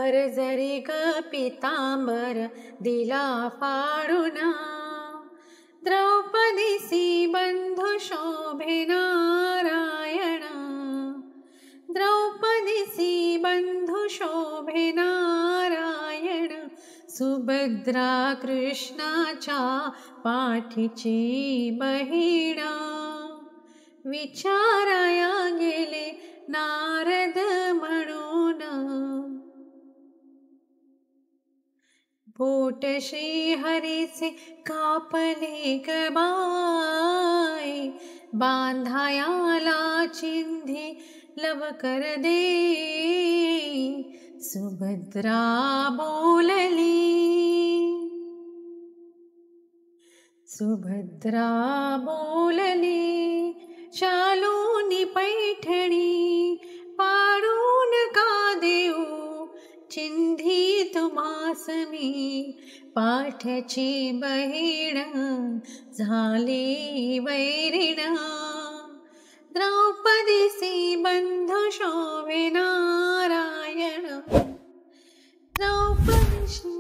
कर्जरी ग पितांबर दिला फाडूना, द्रौपदीसी बंधू शोभे नारायण, द्रौपदीसी बंधू शोभे नारायण, सुभद्रा कृष्णाच्या पाठीची बहीण. विचाराया गेले नारद म्हणून, पोट श्रीहरीचे कापले ग बाई, बांधायाला चिंधी लवकर दे. सुभद्रा बोलली, सुभद्रा बोलली, शालूनी पैठणी पाडून का देऊ, चिंधी तुम्हास मी पाठ्याची बहीण, झाली वैरीण. द्रौपदीसी बंधू शोभे नारायण, द्रौपदीसी